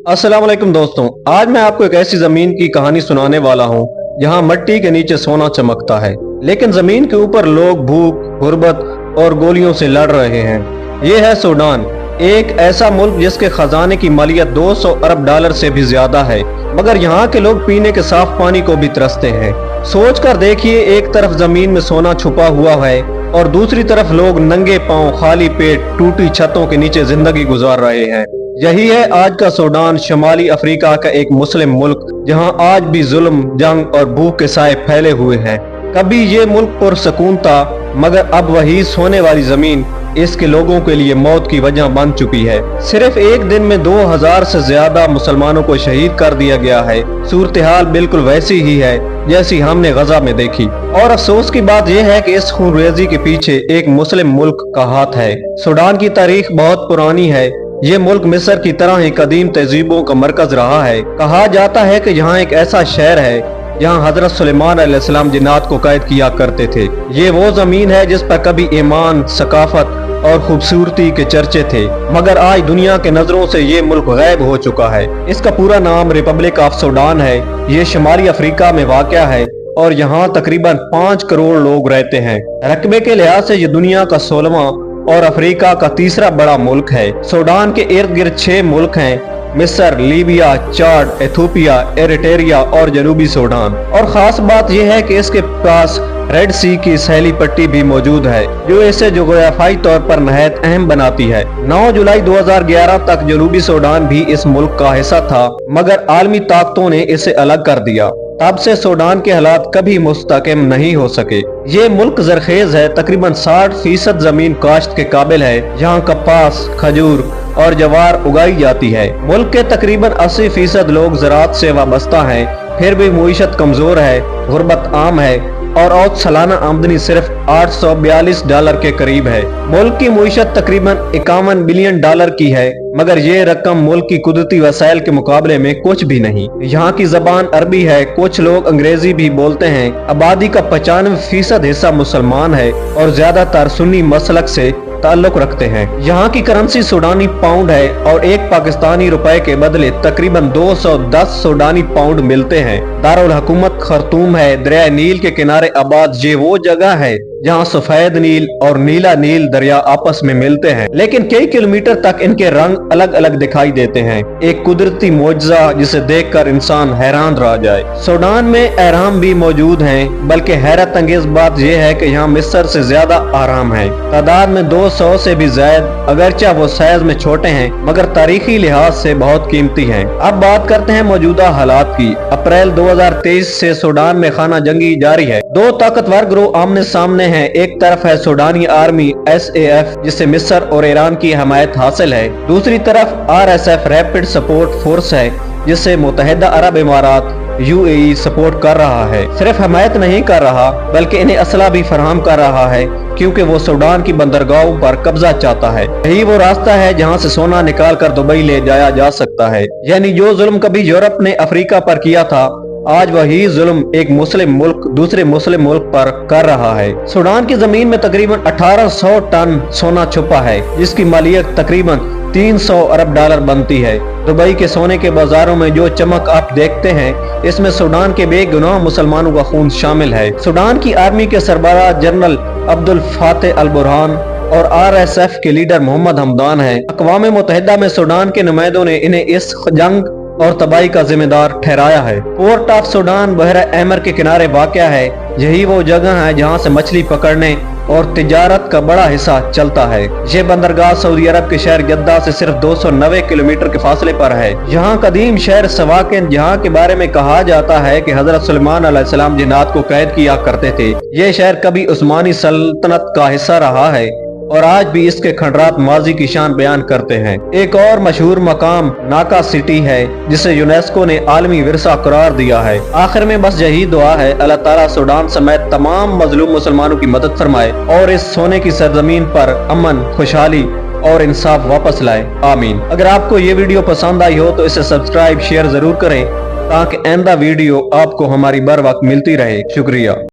अस्सलाम वालेकुम दोस्तों, आज मैं आपको एक ऐसी जमीन की कहानी सुनाने वाला हूँ जहाँ मिट्टी के नीचे सोना चमकता है, लेकिन जमीन के ऊपर लोग भूख, गुर्बत और गोलियों से लड़ रहे हैं। ये है सूडान, एक ऐसा मुल्क जिसके खजाने की मालियत 200 अरब डॉलर से भी ज्यादा है, मगर यहाँ के लोग पीने के साफ पानी को भी तरसते हैं। सोच कर देखिए, एक तरफ जमीन में सोना छुपा हुआ है और दूसरी तरफ लोग नंगे पांव, खाली पेट, टूटी छतों के नीचे जिंदगी गुजार रहे हैं। यही है आज का सूडान, शुमाली अफ्रीका का एक मुस्लिम मुल्क जहां आज भी जुल्म, जंग और भूख के साए फैले हुए हैं। कभी ये मुल्क पुरसकून था, मगर अब वही सोने वाली जमीन इसके लोगों के लिए मौत की वजह बन चुकी है। सिर्फ एक दिन में 2000 से ज्यादा मुसलमानों को शहीद कर दिया गया है। सूरत हाल बिल्कुल वैसी ही है जैसी हमने गजा में देखी, और अफसोस की बात यह है कि इस खूनरेजी के पीछे एक मुस्लिम मुल्क का हाथ है। सूडान की तारीख बहुत पुरानी है। ये मुल्क मिस्र की तरह ही कदीम तहजीबों का मरकज रहा है। कहा जाता है कि यहाँ एक ऐसा शहर है जहाँ हजरत सुलेमान अलैहिस्सलाम जिन्नात को कैद किया करते थे। ये वो जमीन है जिस पर कभी ईमान, सकाफत और खूबसूरती के चर्चे थे, मगर आज दुनिया के नजरों से ये मुल्क गायब हो चुका है। इसका पूरा नाम रिपब्लिक ऑफ सूडान है। ये शुमाली अफ्रीका में वाक़या है और यहाँ तकरीबन 5 करोड़ लोग रहते हैं। रकबे के लिहाज से ये दुनिया का 16वां और अफ्रीका का तीसरा बड़ा मुल्क है। सूडान के इर्द गिर्द 6 मुल्क हैं: मिस्र, लीबिया, चाड, एथोपिया, एरिट्रिया और जनूबी सूडान। और खास बात यह है कि इसके पास रेड सी की सैली पट्टी भी मौजूद है, जो इसे जोग्राफियाई तौर पर नहायत अहम बनाती है। 9 जुलाई 2011 तक जनूबी सूडान भी इस मुल्क का हिस्सा था, मगर आलमी ताकतों ने इसे अलग कर दिया। तब से सूडान के हालात कभी मुस्तकिम नहीं हो सके। ये मुल्क जरखेज है, तकरीबन 60% जमीन काश्त के काबिल है। यहाँ कपास, खजूर और जवार उगाई जाती है। मुल्क के तकरीबन 80% लोग ज़राअत से वाबस्ता हैं, फिर भी मुईशत कमजोर है, गुर्बत आम है और औसत सालाना आमदनी सिर्फ 842 डॉलर के करीब है। मुल्क की मुईशत तकरीबन 51 बिलियन डॉलर की है, मगर ये रकम मुल्क की कुदरती वसाइल के मुकाबले में कुछ भी नहीं। यहाँ की जबान अरबी है, कुछ लोग अंग्रेजी भी बोलते हैं। आबादी का 95% हिस्सा मुसलमान है और ज्यादातर सुन्नी मसलक से ताल्लुक रखते हैं। यहाँ की करेंसी सूडानी पाउंड है और एक पाकिस्तानी रुपए के बदले तकरीबन 210 सूडानी पाउंड मिलते हैं। दारुल हुकूमत खर्तूम है। दरिया नील के किनारे आबाद ये वो जगह है जहाँ सफेद नील और नीला नील दरिया आपस में मिलते हैं, लेकिन कई किलोमीटर तक इनके रंग अलग अलग दिखाई देते हैं। एक कुदरती मोजज़ा जिसे देखकर इंसान हैरान रह जाए। सूडान में एहराम भी मौजूद हैं, बल्कि हैरत अंगेज बात यह है कि यहाँ मिस्र से ज्यादा आराम है। तादाद में 200 से भी ज्यादा, अगरचे वो साइज में छोटे हैं, मगर तारीखी लिहाज से बहुत कीमती हैं। अब बात करते हैं मौजूदा हालात की। अप्रैल 2023 से सूडान में खाना जंगी जारी है। 2 ताकतवर ग्रोह आमने सामने हैं। एक तरफ है सूडानी आर्मी SAF, जिसे मिस्र और ईरान की हमायत हासिल है। दूसरी तरफ RSF रैपिड सपोर्ट फोर्स है, जिसे मुत्तहिदा अरब इमारात UAE सपोर्ट कर रहा है। सिर्फ हमायत नहीं कर रहा, बल्कि इन्हें असला भी फराहम कर रहा है, क्योंकि वो सूडान की बंदरगाहों पर कब्जा चाहता है। यही वो रास्ता है जहां से सोना निकाल कर दुबई ले जाया जा सकता है। यानी जो जुल्म कभी यूरोप ने अफ्रीका पर किया था, आज वही जुल्म एक मुस्लिम मुल्क दूसरे मुस्लिम मुल्क पर कर रहा है। सूडान की जमीन में तकरीबन 1800 टन सोना छुपा है, जिसकी मालियत तकरीबन 300 अरब डॉलर बनती है। दुबई के सोने के बाजारों में जो चमक आप देखते हैं, इसमें सूडान के बेगुनाह मुसलमानों का खून शामिल है। सूडान की आर्मी के सरबराह जनरल अब्दुल फातेह अल बुरहान और RSF के लीडर मोहम्मद हमदान है। अक़वाम मुत्तहिदा में सूडान के नुमाइंदों ने इन्हें इस जंग और तबाही का जिम्मेदार ठहराया है। पोर्ट ऑफ सूडान बहर अहमर के किनारे वाक़या है। यही वो जगह है जहां से मछली पकड़ने और तिजारत का बड़ा हिस्सा चलता है। ये बंदरगाह सऊदी अरब के शहर जद्दा से सिर्फ 290 किलोमीटर के फासले पर है। यहाँ कदीम शहर सवाकिन, जहाँ के बारे में कहा जाता है कि हजरत सुलेमान अलैहिस्सलाम जिन्नात को कैद किया करते थे। ये शहर कभी उस्मानी सल्तनत का हिस्सा रहा है और आज भी इसके खंडरात माजी की शान बयान करते हैं। एक और मशहूर मकाम नाका सिटी है, जिसे यूनेस्को ने आलमी विरसा करार दिया है। आखिर में बस यही दुआ है, अल्लाह ताला सूडान समेत तमाम मजलूम मुसलमानों की मदद फरमाए और इस सोने की सरजमीन पर अमन, खुशहाली और इंसाफ वापस लाए। आमीन। अगर आपको ये वीडियो पसंद आई हो तो इसे सब्सक्राइब, शेयर जरूर करें, ताकि आइंदा वीडियो आपको हमारी बर वक्त मिलती रहे। शुक्रिया।